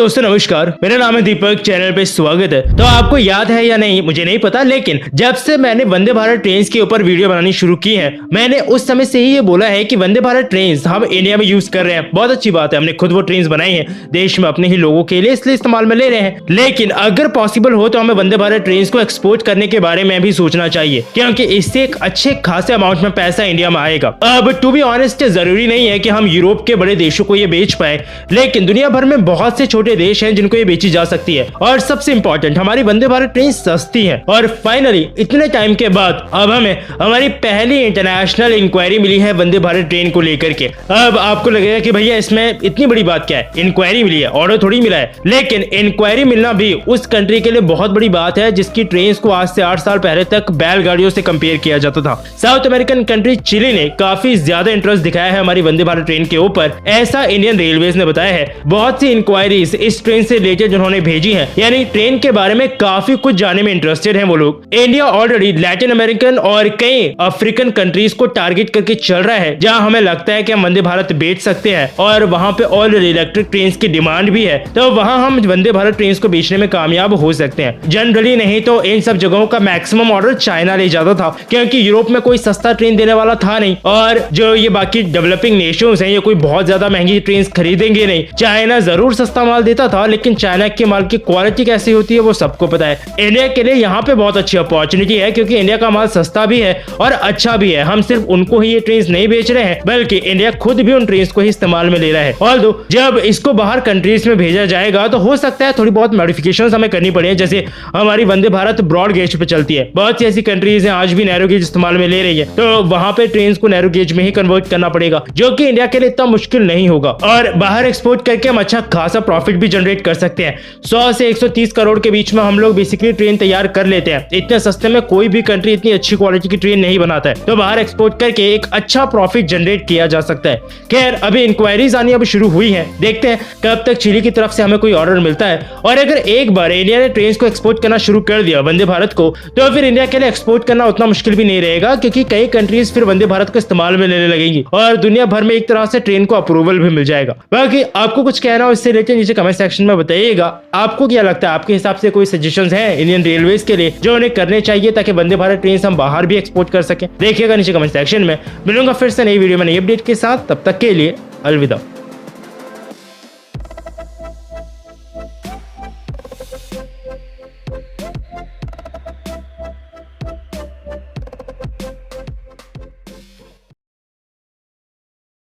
दोस्तों नमस्कार, मेरा नाम है दीपक। चैनल पे स्वागत है। तो आपको याद है या नहीं मुझे नहीं पता, लेकिन जब से मैंने वंदे भारत ट्रेन के ऊपर वीडियो बनानी शुरू की है, मैंने उस समय से ही ये बोला है कि वंदे भारत ट्रेन हम इंडिया में यूज कर रहे हैं। बहुत अच्छी बात है, हमने खुद वो ट्रेन बनाई है देश में अपने ही लोगों के लिए, इसलिए इस्तेमाल में ले रहे हैं। लेकिन अगर पॉसिबल हो तो हमें वंदे भारत ट्रेन को एक्सपोर्ट करने के बारे में भी सोचना चाहिए, क्योंकि इससे एक अच्छे खासे अमाउंट में पैसा इंडिया में आएगा। अब टू बी ऑनेस्ट, जरूरी नहीं है कि हम यूरोप के बड़े देशों को ये बेच पाए, लेकिन दुनिया भर में बहुत से छोटे देश हैं जिनको ये बेची जा सकती है। और सबसे इंपॉर्टेंट, हमारी वंदे भारत ट्रेन सस्ती है। और फाइनली इतने टाइम के बाद अब हमें हमारी पहली इंटरनेशनल इंक्वायरी मिली है वंदे भारत ट्रेन को लेकर के। अब आपको लगेगा कि भैया इसमें इतनी बड़ी बात क्या है, इंक्वायरी मिली है, ऑर्डर थोड़ी मिला है। लेकिन इंक्वायरी मिलना भी उस कंट्री के लिए बहुत बड़ी बात है जिसकी ट्रेन को आज से 8 साल पहले तक बैलगाड़ियों से कंपेयर किया जाता था। साउथ अमेरिकन कंट्री चिली ने काफी ज्यादा इंटरेस्ट दिखाया है हमारी वंदे भारत ट्रेन के ऊपर, ऐसा इंडियन रेलवेज ने बताया है। बहुत सी इंक्वायरीज इस ट्रेन से रिलेटेड जिन्होंने भेजी है, यानी ट्रेन के बारे में काफी कुछ जानने में इंटरेस्टेड हैं वो लोग। इंडिया ऑलरेडी लैटिन अमेरिकन और कई अफ्रीकन कंट्रीज को टारगेट करके चल रहा है, जहां हमें लगता है कि हम वंदे भारत बेच सकते हैं और वहां पे ऑलरेडी इलेक्ट्रिक ट्रेन की डिमांड भी है, तो वहां हम वंदे भारत ट्रेन को बेचने में कामयाब हो सकते हैं। जनरली नहीं तो इन सब जगहों का मैक्सिमम ऑर्डर चाइना ले जाता था, क्योंकि यूरोप में कोई सस्ता ट्रेन देने वाला था नहीं, और जो ये बाकी डेवलपिंग नेशंस हैं ये कोई बहुत ज्यादा महंगी ट्रेन खरीदेंगे नहीं। चाइना जरूर सस्ता माल देता था, लेकिन चाइना के माल की क्वालिटी कैसी होती है वो सबको पता है। इंडिया के लिए यहाँ पे बहुत अच्छी अपॉर्चुनिटी है, क्योंकि इंडिया का माल सस्ता भी है और अच्छा भी है। हम सिर्फ उनको ही ये ट्रेन नहीं बेच रहे हैं, बल्कि इंडिया खुद भी उन ट्रेन को ही इस्तेमाल में ले रहा है। और जब इसको बाहर कंट्रीज में भेजा जाएगा तो हो सकता है थोड़ी बहुत मॉडिफिकेशंस हमें करनी पड़े, जैसे हमारी वंदे भारत ब्रॉड गेज पे चलती है। बहुत सी ऐसी कंट्रीज हैं आज भी नैरो गेज इस्तेमाल में ले रही है, तो वहां पे ट्रेन को नैरो गेज में ही कन्वर्ट करना पड़ेगा, जो कि इंडिया के लिए इतना मुश्किल नहीं होगा। और बाहर एक्सपोर्ट करके हम अच्छा खासा प्रॉफिट भी जनरेट कर सकते हैं। 100 से 130 करोड़ के बीच में हम लोग बेसिकली ट्रेन तैयार कर लेते हैं। इतने सस्ते में कोई भी कंट्री इतनी अच्छी क्वालिटी की ट्रेन नहीं बनाता है, तो बाहर एक्सपोर्ट करके एक अच्छा प्रॉफिट जनरेट किया जा सकता है। खैर, अभी इंक्वायरीज आनी अभी शुरू हुई है, देखते हैं कब तक चिली की तरफ से हमें कोई ऑर्डर मिलता है। और अगर एक बार इंडिया ने ट्रेन को एक्सपोर्ट करना शुरू कर दिया वंदे भारत को, तो फिर इंडिया के लिए एक्सपोर्ट करना उतना मुश्किल भी नहीं रहेगा, क्योंकि कई कंट्रीज फिर वंदे भारत को इस्तेमाल में लेने लगेंगी और दुनिया भर में एक तरह से ट्रेन को अप्रूवल भी मिल जाएगा। बाकी आपको कुछ कहना हो इससे रिलेटेड नीचे कमेंट सेक्शन में बताइएगा। आपको क्या लगता है, आपके हिसाब से कोई सजेशंस हैं इंडियन रेलवेज के लिए जो उन्हें करने चाहिए ताकि वंदे भारत ट्रेन हम बाहर भी एक्सपोर्ट कर सकें? देखिएगा नीचे कमेंट सेक्शन में। मिलूंगा फिर से नई वीडियो में नई अपडेट के साथ, तब तक के लिए अलविदा।